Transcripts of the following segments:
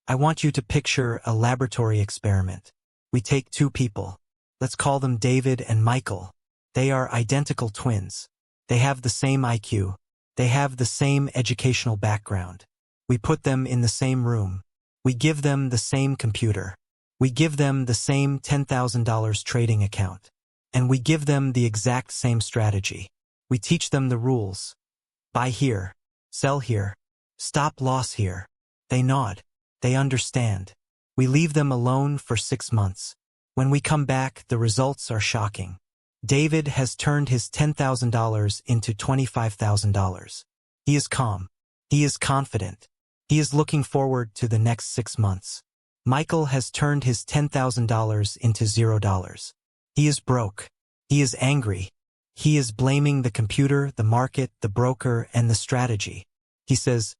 I want you to picture a laboratory experiment. We take two people. Let's call them David and Michael. They are identical twins. They have the same IQ. They have the same educational background. We put them in the same room. We give them the same computer. We give them the same $10,000 trading account. And we give them the exact same strategy. We teach them the rules. Buy here. Sell here. Stop loss here. They nod. They understand. We leave them alone for 6 months. When we come back, the results are shocking. David has turned his $10,000 into $25,000. He is calm. He is confident. He is looking forward to the next 6 months. Michael has turned his $10,000 into $0. He is broke. He is angry. He is blaming the computer, the market, the broker, and the strategy. He says,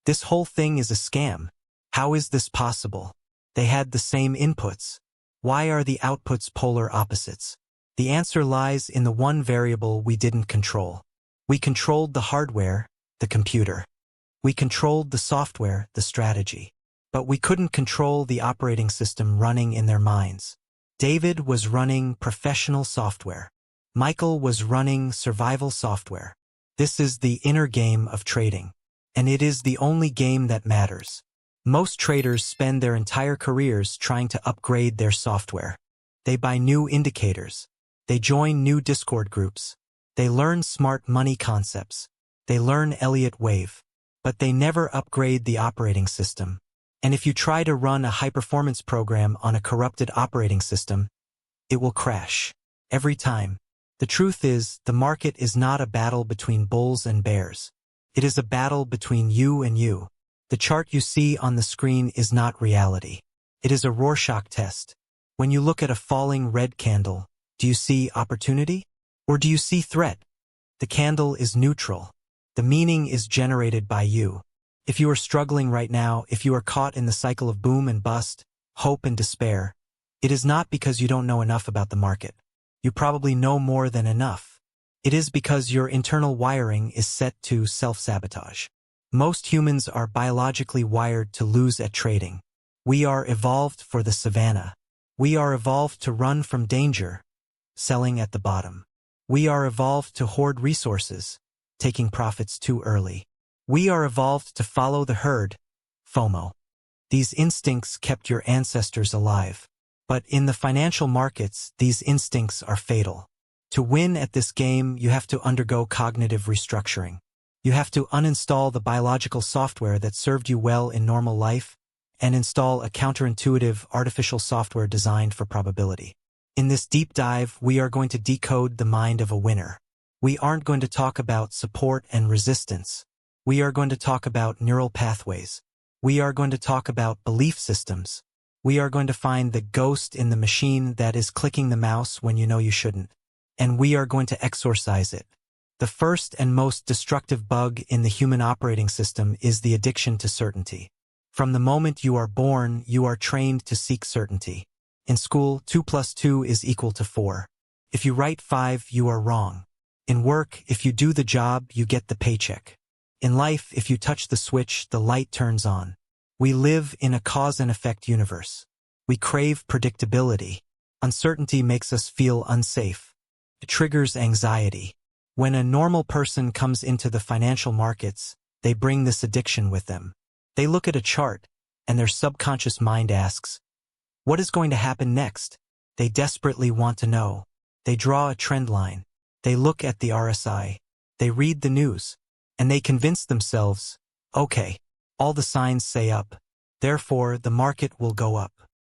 "This whole thing is a scam. How is this possible? They had the same inputs. Why are the outputs polar opposites?" The answer lies in the one variable we didn't control. We controlled the hardware, the computer. We controlled the software, the strategy. But we couldn't control the operating system running in their minds. David was running professional software. Michael was running survival software. This is the inner game of trading. And it is the only game that matters. Most traders spend their entire careers trying to upgrade their software. They buy new indicators. They join new Discord groups. They learn smart money concepts. They learn Elliott wave. But they never upgrade the operating system. And if you try to run a high-performance program on a corrupted operating system, it will crash. Every time. The truth is, the market is not a battle between bulls and bears. It is a battle between you and you. The chart you see on the screen is not reality. It is a Rorschach test. When you look at a falling red candle, do you see opportunity? Or do you see threat? The candle is neutral. The meaning is generated by you. If you are struggling right now, if you are caught in the cycle of boom and bust, hope and despair, it is not because you don't know enough about the market. You probably know more than enough. It is because your internal wiring is set to self-sabotage. Most humans are biologically wired to lose at trading. We are evolved for the savannah. We are evolved to run from danger, selling at the bottom. We are evolved to hoard resources, taking profits too early. We are evolved to follow the herd, FOMO. These instincts kept your ancestors alive. But in the financial markets, these instincts are fatal. To win at this game, you have to undergo cognitive restructuring. You have to uninstall the biological software that served you well in normal life and install a counterintuitive artificial software designed for probability. In this deep dive, we are going to decode the mind of a winner. We aren't going to talk about support and resistance. We are going to talk about neural pathways. We are going to talk about belief systems. We are going to find the ghost in the machine that is clicking the mouse when you know you shouldn't. And we are going to exorcise it. The first and most destructive bug in the human operating system is the addiction to certainty. From the moment you are born, you are trained to seek certainty. In school, 2 + 2 is equal to 4. If you write 5, you are wrong. In work, if you do the job, you get the paycheck. In life, if you touch the switch, the light turns on. We live in a cause and effect universe. We crave predictability. Uncertainty makes us feel unsafe. It triggers anxiety. When a normal person comes into the financial markets, they bring this addiction with them. They look at a chart, and their subconscious mind asks, what is going to happen next? They desperately want to know. They draw a trend line. They look at the RSI. They read the news. And they convince themselves, okay, all the signs say up. Therefore, the market will go up.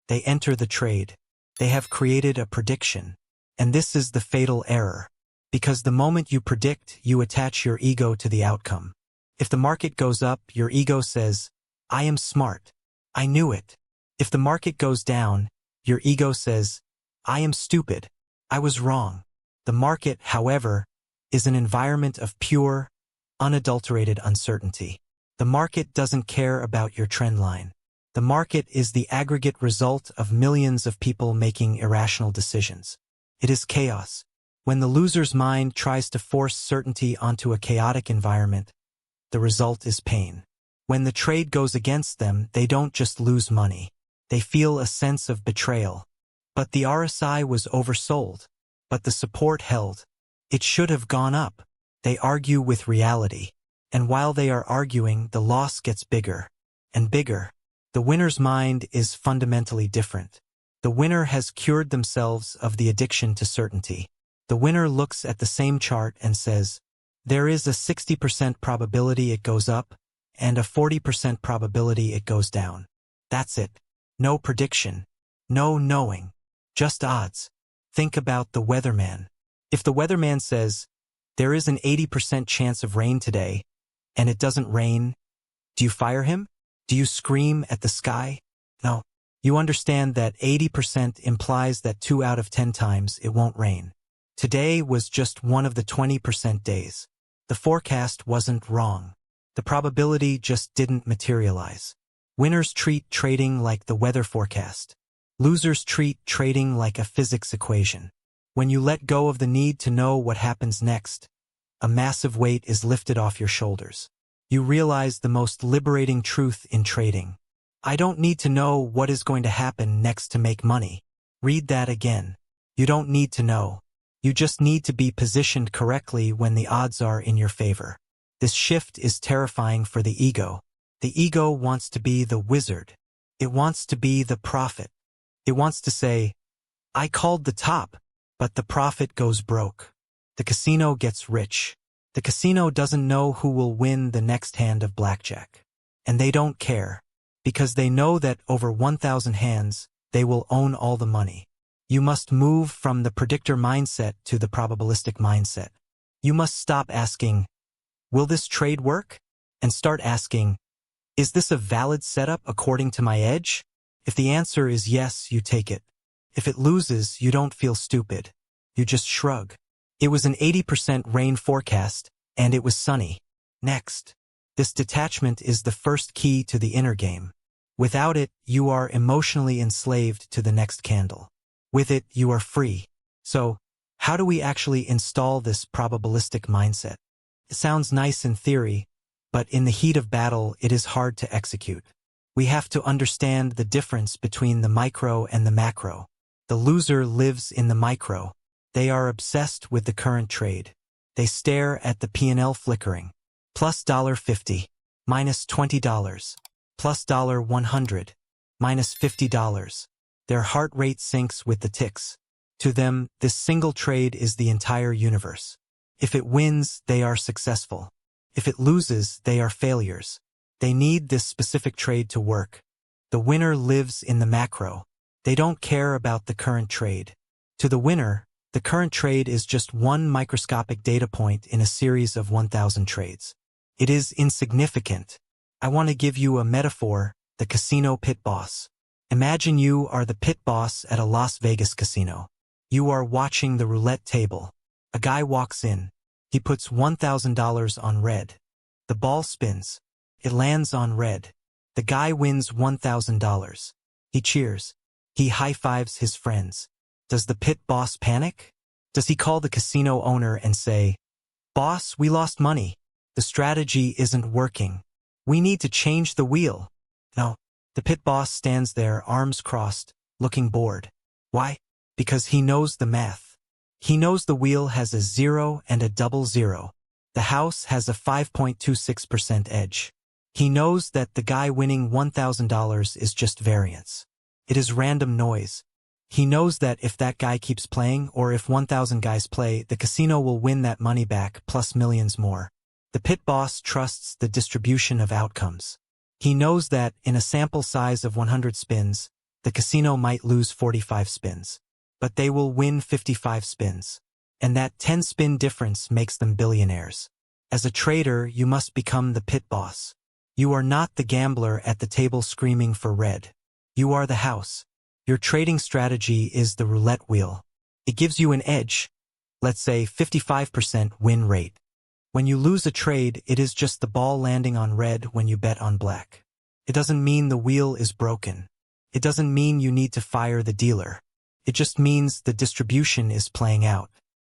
They enter the trade. They have created a prediction. And this is the fatal error. Because the moment you predict, you attach your ego to the outcome. If the market goes up, your ego says, I am smart. I knew it. If the market goes down, your ego says, I am stupid. I was wrong. The market, however, is an environment of pure, unadulterated uncertainty. The market doesn't care about your trend line. The market is the aggregate result of millions of people making irrational decisions. It is chaos. When the loser's mind tries to force certainty onto a chaotic environment, the result is pain. When the trade goes against them, they don't just lose money. They feel a sense of betrayal. But the RSI was oversold. But the support held. It should have gone up. They argue with reality. And while they are arguing, the loss gets bigger and bigger. The winner's mind is fundamentally different. The winner has cured themselves of the addiction to certainty. The winner looks at the same chart and says, there is a 60% probability it goes up and a 40% probability it goes down. That's it. No prediction. No knowing. Just odds. Think about the weatherman. If the weatherman says, there is an 80% chance of rain today, and it doesn't rain, do you fire him? Do you scream at the sky? No. You understand that 80% implies that 2 out of 10 times it won't rain. Today was just one of the 20% days. The forecast wasn't wrong. The probability just didn't materialize. Winners treat trading like the weather forecast. Losers treat trading like a physics equation. When you let go of the need to know what happens next, a massive weight is lifted off your shoulders. You realize the most liberating truth in trading. I don't need to know what is going to happen next to make money. Read that again. You don't need to know. You just need to be positioned correctly when the odds are in your favor. This shift is terrifying for the ego. The ego wants to be the wizard. It wants to be the prophet. It wants to say, I called the top, but the prophet goes broke. The casino gets rich. The casino doesn't know who will win the next hand of blackjack. And they don't care, because they know that over 1,000 hands, they will own all the money. You must move from the predictor mindset to the probabilistic mindset. You must stop asking, will this trade work? And start asking, is this a valid setup according to my edge? If the answer is yes, you take it. If it loses, you don't feel stupid. You just shrug. It was an 80% rain forecast, and it was sunny. Next. This detachment is the first key to the inner game. Without it, you are emotionally enslaved to the next candle. With it, you are free. So, how do we actually install this probabilistic mindset? It sounds nice in theory, but in the heat of battle, it is hard to execute. We have to understand the difference between the micro and the macro. The loser lives in the micro. They are obsessed with the current trade. They stare at the P&L flickering. Plus $50, minus $20, plus $100, minus $50. Their heart rate sinks with the ticks. To them, this single trade is the entire universe. If it wins, they are successful. If it loses, they are failures. They need this specific trade to work. The winner lives in the macro. They don't care about the current trade. To the winner, the current trade is just one microscopic data point in a series of 1,000 trades. It is insignificant. I want to give you a metaphor, the casino pit boss. Imagine you are the pit boss at a Las Vegas casino. You are watching the roulette table. A guy walks in. He puts $1,000 on red. The ball spins. It lands on red. The guy wins $1,000. He cheers. He high-fives his friends. Does the pit boss panic? Does he call the casino owner and say, "Boss, we lost money. The strategy isn't working. We need to change the wheel"? No. The pit boss stands there, arms crossed, looking bored. Why? Because he knows the math. He knows the wheel has a 0 and a double 0. The house has a 5.26% edge. He knows that the guy winning $1,000 is just variance. It is random noise. He knows that if that guy keeps playing, or if 1,000 guys play, the casino will win that money back plus millions more. The pit boss trusts the distribution of outcomes. He knows that, in a sample size of 100 spins, the casino might lose 45 spins. But they will win 55 spins. And that 10-spin difference makes them billionaires. As a trader, you must become the pit boss. You are not the gambler at the table screaming for red. You are the house. Your trading strategy is the roulette wheel. It gives you an edge, let's say 55% win rate. When you lose a trade, it is just the ball landing on red when you bet on black. It doesn't mean the wheel is broken. It doesn't mean you need to fire the dealer. It just means the distribution is playing out.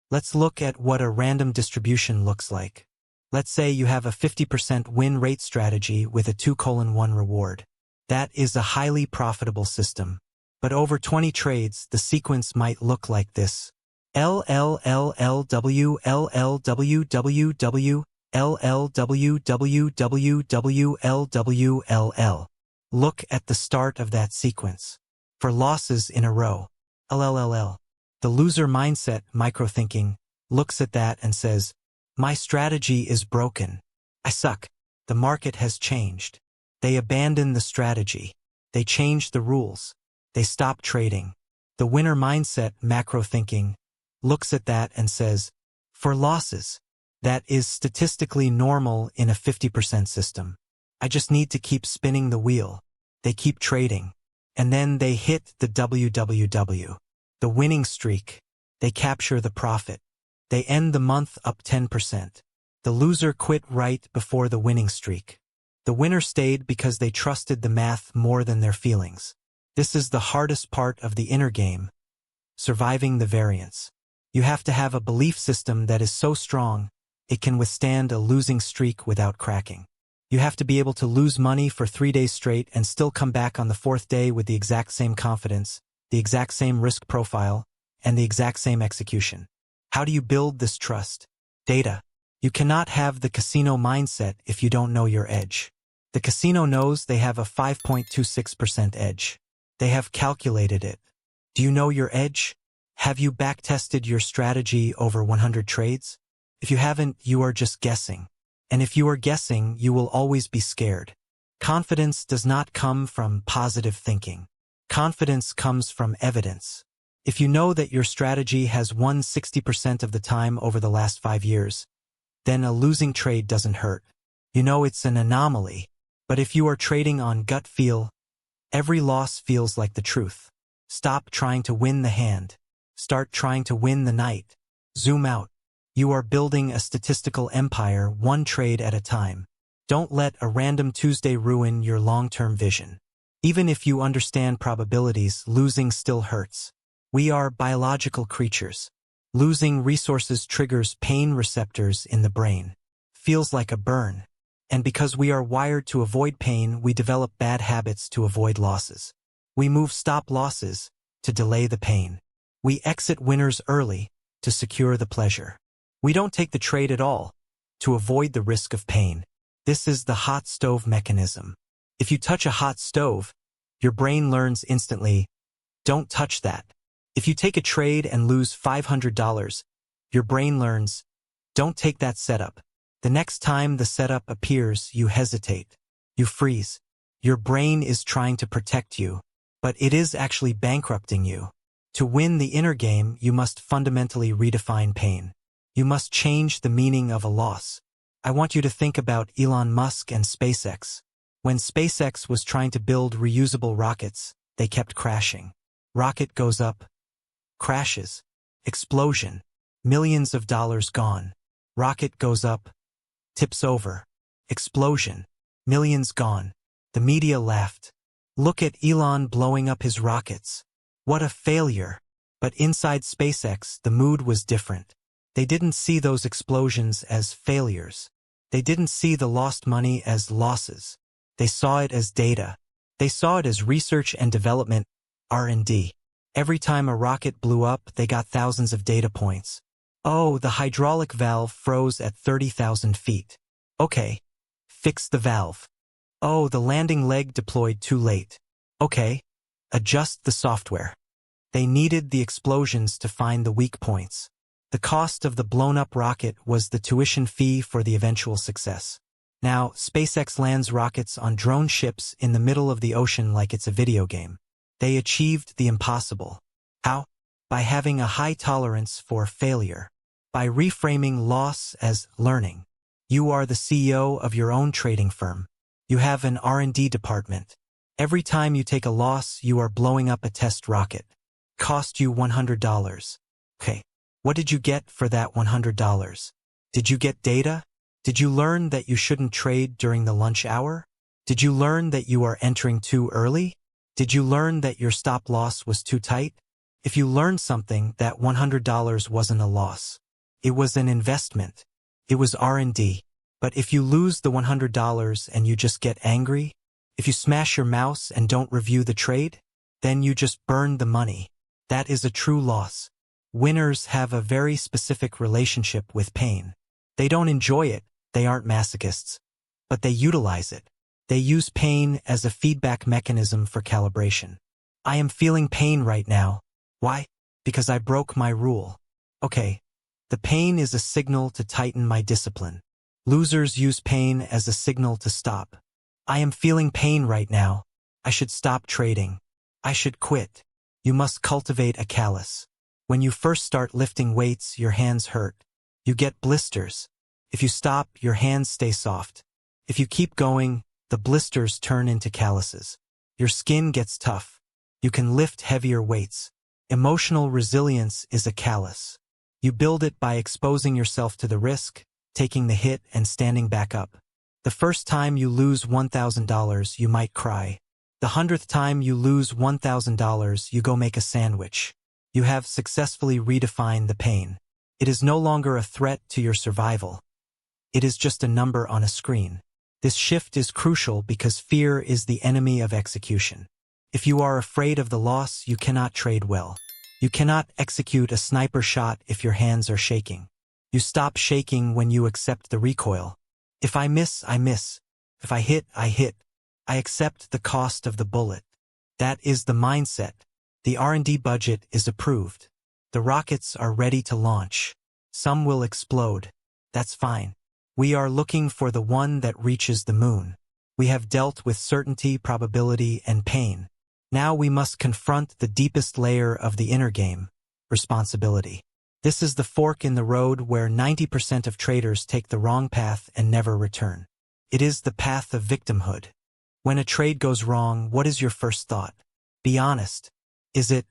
Let's look at what a random distribution looks like. Let's say you have a 50% win rate strategy with a 2:1 reward. That is a highly profitable system. But over 20 trades, the sequence might look like this. LLLLW, LLWWW, LLWWWW, LWLL. Look at the start of that sequence. For losses in a row. LLLL. The loser mindset, micro-thinking, looks at that and says, my strategy is broken. I suck. The market has changed. They abandon the strategy. They change the rules. They stop trading. The winner mindset, macro-thinking, looks at that and says, for losses, that is statistically normal in a 50% system. I just need to keep spinning the wheel. They keep trading. And then they hit the WWW, the winning streak. They capture the profit. They end the month up 10%. The loser quit right before the winning streak. The winner stayed because they trusted the math more than their feelings. This is the hardest part of the inner game, surviving the variance. You have to have a belief system that is so strong, it can withstand a losing streak without cracking. You have to be able to lose money for 3 days straight and still come back on the 4th day with the exact same confidence, the exact same risk profile, and the exact same execution. How do you build this trust? Data. You cannot have the casino mindset if you don't know your edge. The casino knows they have a 5.26% edge. They have calculated it. Do you know your edge? Have you backtested your strategy over 100 trades? If you haven't, you are just guessing. And if you are guessing, you will always be scared. Confidence does not come from positive thinking. Confidence comes from evidence. If you know that your strategy has won 60% of the time over the last 5 years, then a losing trade doesn't hurt. You know it's an anomaly. But if you are trading on gut feel, every loss feels like the truth. Stop trying to win the hand. Start trying to win the night. Zoom out. You are building a statistical empire one trade at a time. Don't let a random Tuesday ruin your long-term vision. Even if you understand probabilities, losing still hurts. We are biological creatures. Losing resources triggers pain receptors in the brain. Feels like a burn. And because we are wired to avoid pain, we develop bad habits to avoid losses. We move stop losses to delay the pain. We exit winners early to secure the pleasure. We don't take the trade at all to avoid the risk of pain. This is the hot stove mechanism. If you touch a hot stove, your brain learns instantly, don't touch that. If you take a trade and lose $500, your brain learns, don't take that setup. The next time the setup appears, you hesitate. You freeze. Your brain is trying to protect you, but it is actually bankrupting you. To win the inner game, you must fundamentally redefine pain. You must change the meaning of a loss. I want you to think about Elon Musk and SpaceX. When SpaceX was trying to build reusable rockets, they kept crashing. Rocket goes up, crashes, explosion, millions of dollars gone. Rocket goes up, tips over, explosion, millions gone. The media laughed. Look at Elon blowing up his rockets. What a failure. But inside SpaceX, the mood was different. They didn't see those explosions as failures. They didn't see the lost money as losses. They saw it as data. They saw it as research and development, R&D. Every time a rocket blew up, they got thousands of data points. Oh, the hydraulic valve froze at 30,000 feet. Okay. Fix the valve. Oh, the landing leg deployed too late. Okay. Adjust the software. They needed the explosions to find the weak points. The cost of the blown-up rocket was the tuition fee for the eventual success. Now, SpaceX lands rockets on drone ships in the middle of the ocean like it's a video game. They achieved the impossible. How? By having a high tolerance for failure. By reframing loss as learning. You are the CEO of your own trading firm. You have an R&D department. Every time you take a loss, you are blowing up a test rocket. Cost you $100. Okay. What did you get for that $100? Did you get data? Did you learn that you shouldn't trade during the lunch hour? Did you learn that you are entering too early? Did you learn that your stop loss was too tight? If you learned something, that $100 wasn't a loss. It was an investment. It was R&D. But if you lose the $100 and you just get angry, if you smash your mouse and don't review the trade, then you just burn the money. That is a true loss. Winners have a very specific relationship with pain. They don't enjoy it, they aren't masochists. But they utilize it. They use pain as a feedback mechanism for calibration. I am feeling pain right now. Why? Because I broke my rule. Okay. The pain is a signal to tighten my discipline. Losers use pain as a signal to stop. I am feeling pain right now. I should stop trading. I should quit. You must cultivate a callus. When you first start lifting weights, your hands hurt. You get blisters. If you stop, your hands stay soft. If you keep going, the blisters turn into calluses. Your skin gets tough. You can lift heavier weights. Emotional resilience is a callus. You build it by exposing yourself to the risk, taking the hit, and standing back up. The first time you lose $1,000, you might cry. The 100th time you lose $1,000, you go make a sandwich. You have successfully redefined the pain. It is no longer a threat to your survival. It is just a number on a screen. This shift is crucial because fear is the enemy of execution. If you are afraid of the loss, you cannot trade well. You cannot execute a sniper shot if your hands are shaking. You stop shaking when you accept the recoil. If I miss, I miss. If I hit, I hit. I accept the cost of the bullet. That is the mindset. The R&D budget is approved. The rockets are ready to launch. Some will explode. That's fine. We are looking for the one that reaches the moon. We have dealt with certainty, probability, and pain. Now we must confront the deepest layer of the inner game, responsibility. This is the fork in the road where 90% of traders take the wrong path and never return. It is the path of victimhood. When a trade goes wrong, what is your first thought? Be honest. Is it,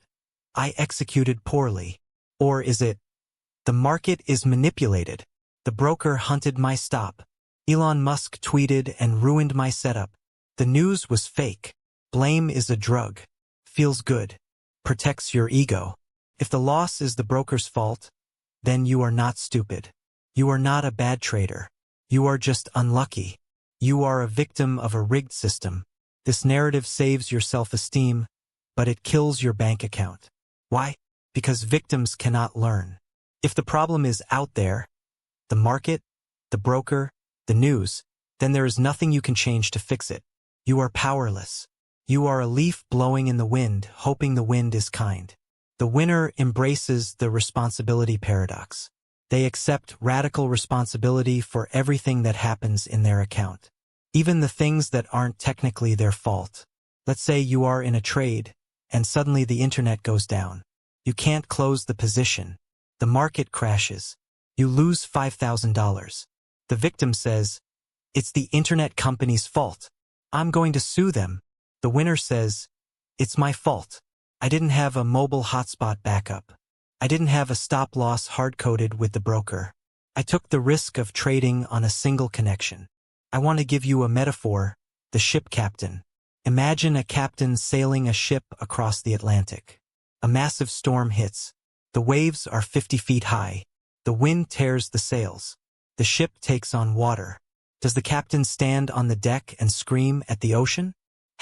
I executed poorly? Or is it, the market is manipulated? The broker hunted my stop. Elon Musk tweeted and ruined my setup. The news was fake. Blame is a drug. Feels good. Protects your ego. If the loss is the broker's fault, then you are not stupid. You are not a bad trader. You are just unlucky. You are a victim of a rigged system. This narrative saves your self-esteem, but it kills your bank account. Why? Because victims cannot learn. If the problem is out there, the market, the broker, the news, then there is nothing you can change to fix it. You are powerless. You are a leaf blowing in the wind, hoping the wind is kind. The winner embraces the responsibility paradox. They accept radical responsibility for everything that happens in their account. Even the things that aren't technically their fault. Let's say you are in a trade, and suddenly the internet goes down. You can't close the position. The market crashes. You lose $5,000. The victim says, "It's the internet company's fault. I'm going to sue them." The winner says, "It's my fault. I didn't have a mobile hotspot backup. I didn't have a stop-loss hard-coded with the broker. I took the risk of trading on a single connection." I want to give you a metaphor, the ship captain. Imagine a captain sailing a ship across the Atlantic. A massive storm hits. The waves are 50 feet high. The wind tears the sails. The ship takes on water. Does the captain stand on the deck and scream at the ocean?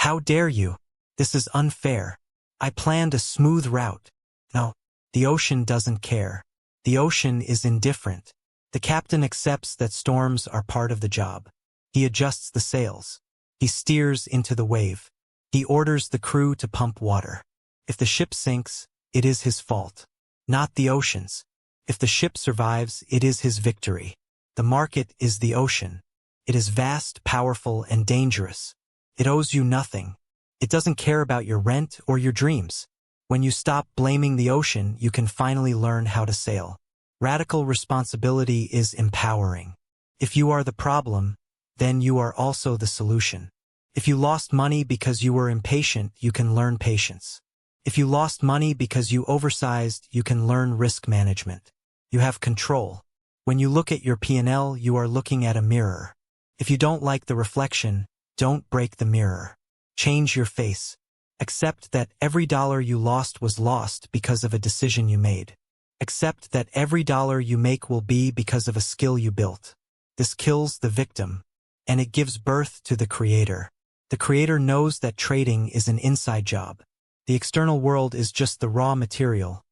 "How dare you? This is unfair. I planned a smooth route." No, the ocean doesn't care. The ocean is indifferent. The captain accepts that storms are part of the job. He adjusts the sails. He steers into the wave. He orders the crew to pump water. If the ship sinks, it is his fault, not the ocean's. If the ship survives, it is his victory. The market is the ocean. It is vast, powerful, and dangerous. It owes you nothing. It doesn't care about your rent or your dreams. When you stop blaming the ocean, you can finally learn how to sail. Radical responsibility is empowering. If you are the problem, then you are also the solution. If you lost money because you were impatient, you can learn patience. If you lost money because you oversized, you can learn risk management. You have control. When you look at your P&L, you are looking at a mirror. If you don't like the reflection, don't break the mirror. Change your face. Accept that every dollar you lost was lost because of a decision you made. Accept that every dollar you make will be because of a skill you built. This kills the victim, and it gives birth to the creator. The creator knows that trading is an inside job. The external world is just the raw material.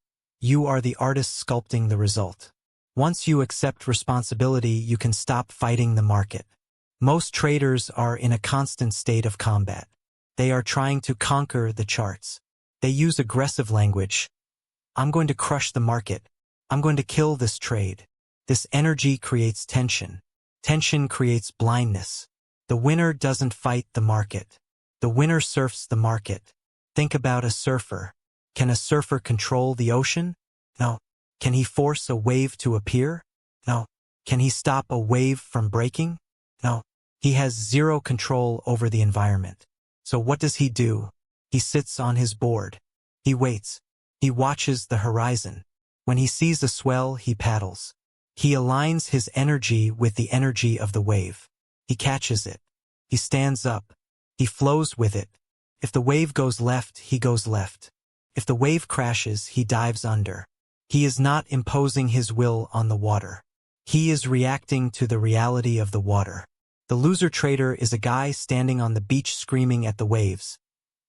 You are the artist sculpting the result. Once you accept responsibility, you can stop fighting the market. Most traders are in a constant state of combat. They are trying to conquer the charts. They use aggressive language. I'm going to crush the market. I'm going to kill this trade. This energy creates tension. Tension creates blindness. The winner doesn't fight the market. The winner surfs the market. Think about a surfer. Can a surfer control the ocean? No. Can he force a wave to appear? No. Can he stop a wave from breaking? No. He has zero control over the environment. So what does he do? He sits on his board. He waits. He watches the horizon. When he sees a swell, he paddles. He aligns his energy with the energy of the wave. He catches it. He stands up. He flows with it. If the wave goes left, he goes left. If the wave crashes, he dives under. He is not imposing his will on the water. He is reacting to the reality of the water. The loser trader is a guy standing on the beach screaming at the waves,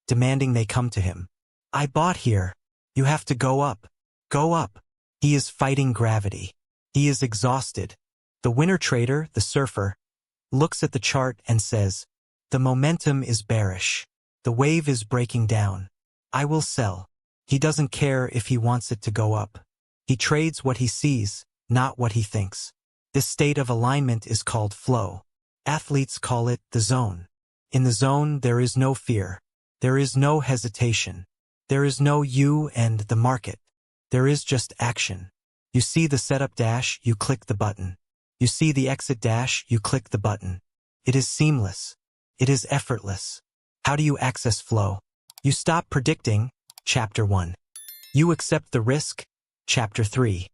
demanding they come to him. I bought here. You have to go up. Go up. He is fighting gravity. He is exhausted. The winner trader, the surfer, looks at the chart and says, the momentum is bearish. The wave is breaking down. I will sell. He doesn't care if he wants it to go up. He trades what he sees, not what he thinks. This state of alignment is called flow. Athletes call it the zone. In the zone, there is no fear. There is no hesitation. There is no you and the market. There is just action. You see the setup dash, you click the button. You see the exit dash, you click the button. It is seamless. It is effortless. How do you access flow? You stop predicting, Chapter 1. You accept the risk, Chapter 3.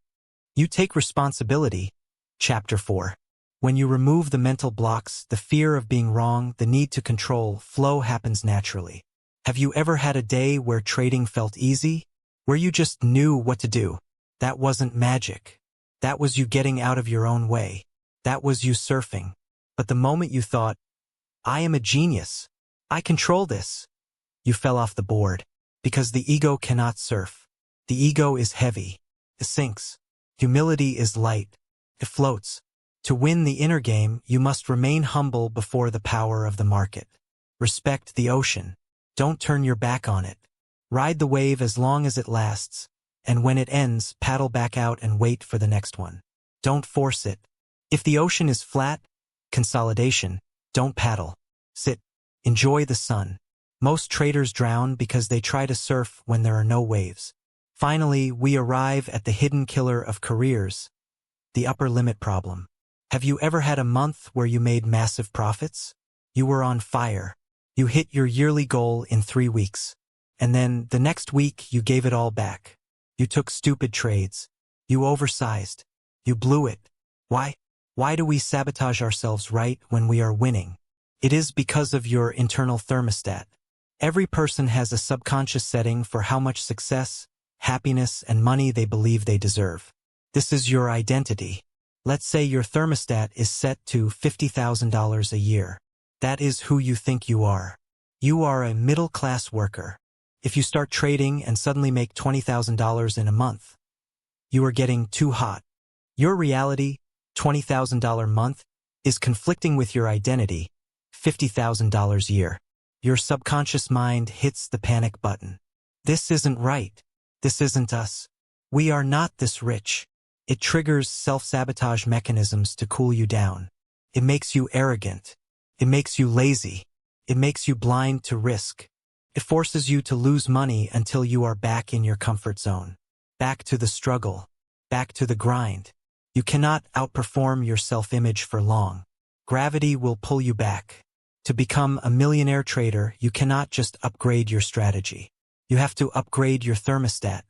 You take responsibility, Chapter 4. When you remove the mental blocks, the fear of being wrong, the need to control, flow happens naturally. Have you ever had a day where trading felt easy? Where you just knew what to do? That wasn't magic. That was you getting out of your own way. That was you surfing. But the moment you thought, I am a genius. I control this. You fell off the board. Because the ego cannot surf. The ego is heavy. It sinks. Humility is light. It floats. To win the inner game, you must remain humble before the power of the market. Respect the ocean. Don't turn your back on it. Ride the wave as long as it lasts, and when it ends, paddle back out and wait for the next one. Don't force it. If the ocean is flat, consolidation, don't paddle. Sit. Enjoy the sun. Most traders drown because they try to surf when there are no waves. Finally, we arrive at the hidden killer of careers, the upper limit problem. Have you ever had a month where you made massive profits? You were on fire. You hit your yearly goal in 3 weeks. And then, the next week, you gave it all back. You took stupid trades. You oversized. You blew it. Why? Why do we sabotage ourselves right when we are winning? It is because of your internal thermostat. Every person has a subconscious setting for how much success, happiness, and money they believe they deserve. This is your identity. Let's say your thermostat is set to $50,000 a year. That is who you think you are. You are a middle-class worker. If you start trading and suddenly make $20,000 in a month, you are getting too hot. Your reality, $20,000 month, is conflicting with your identity, $50,000 year. Your subconscious mind hits the panic button. This isn't right. This isn't us. We are not this rich. It triggers self-sabotage mechanisms to cool you down. It makes you arrogant. It makes you lazy. It makes you blind to risk. It forces you to lose money until you are back in your comfort zone. Back to the struggle. Back to the grind. You cannot outperform your self-image for long. Gravity will pull you back. To become a millionaire trader, you cannot just upgrade your strategy. You have to upgrade your thermostat.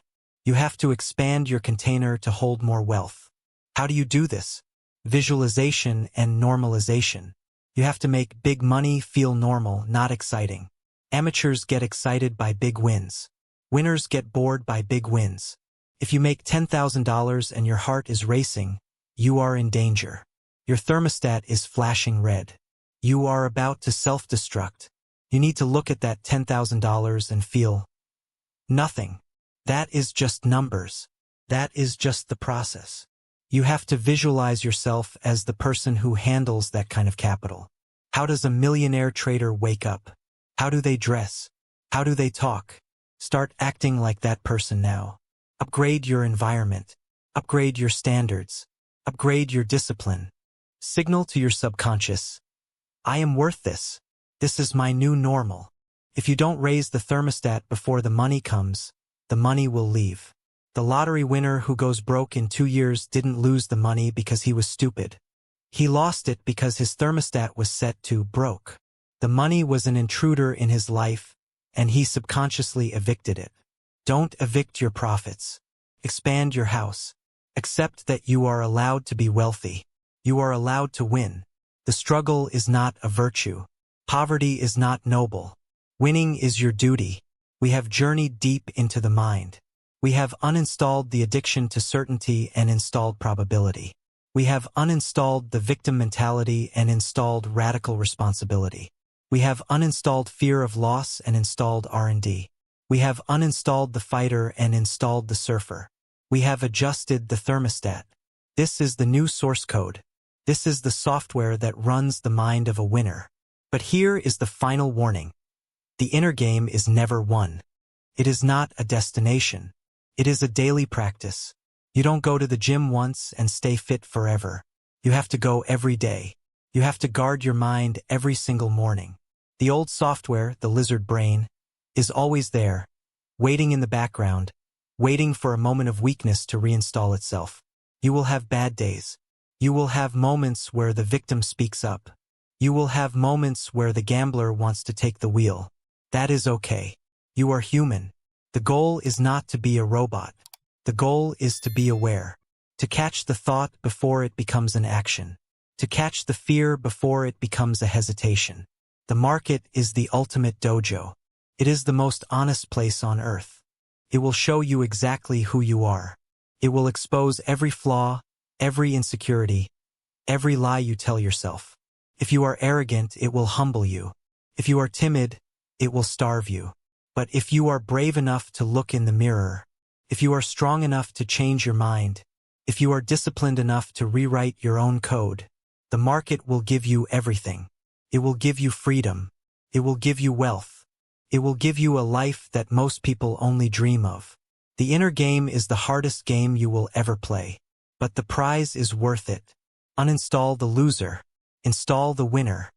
You have to expand your container to hold more wealth. How do you do this? Visualization and normalization. You have to make big money feel normal, not exciting. Amateurs get excited by big wins. Winners get bored by big wins. If you make $10,000 and your heart is racing, you are in danger. Your thermostat is flashing red. You are about to self-destruct. You need to look at that $10,000 and feel nothing. That is just numbers. That is just the process. You have to visualize yourself as the person who handles that kind of capital. How does a millionaire trader wake up? How do they dress? How do they talk? Start acting like that person now. Upgrade your environment. Upgrade your standards. Upgrade your discipline. Signal to your subconscious, I am worth this. This is my new normal. If you don't raise the thermostat before the money comes, the money will leave. The lottery winner who goes broke in 2 years didn't lose the money because he was stupid. He lost it because his thermostat was set to broke. The money was an intruder in his life, and he subconsciously evicted it. Don't evict your profits. Expand your house. Accept that you are allowed to be wealthy. You are allowed to win. The struggle is not a virtue. Poverty is not noble. Winning is your duty. We have journeyed deep into the mind. We have uninstalled the addiction to certainty and installed probability. We have uninstalled the victim mentality and installed radical responsibility. We have uninstalled fear of loss and installed R&D. We have uninstalled the fighter and installed the surfer. We have adjusted the thermostat. This is the new source code. This is the software that runs the mind of a winner. But here is the final warning. The inner game is never won. It is not a destination. It is a daily practice. You don't go to the gym once and stay fit forever. You have to go every day. You have to guard your mind every single morning. The old software, the lizard brain, is always there, waiting in the background, waiting for a moment of weakness to reinstall itself. You will have bad days. You will have moments where the victim speaks up. You will have moments where the gambler wants to take the wheel. That is okay. You are human. The goal is not to be a robot. The goal is to be aware. To catch the thought before it becomes an action. To catch the fear before it becomes a hesitation. The market is the ultimate dojo. It is the most honest place on earth. It will show you exactly who you are. It will expose every flaw, every insecurity, every lie you tell yourself. If you are arrogant, it will humble you. If you are timid, it will starve you. But if you are brave enough to look in the mirror, if you are strong enough to change your mind, if you are disciplined enough to rewrite your own code, the market will give you everything. It will give you freedom. It will give you wealth. It will give you a life that most people only dream of. The inner game is the hardest game you will ever play. But the prize is worth it. Uninstall the loser. Install the winner.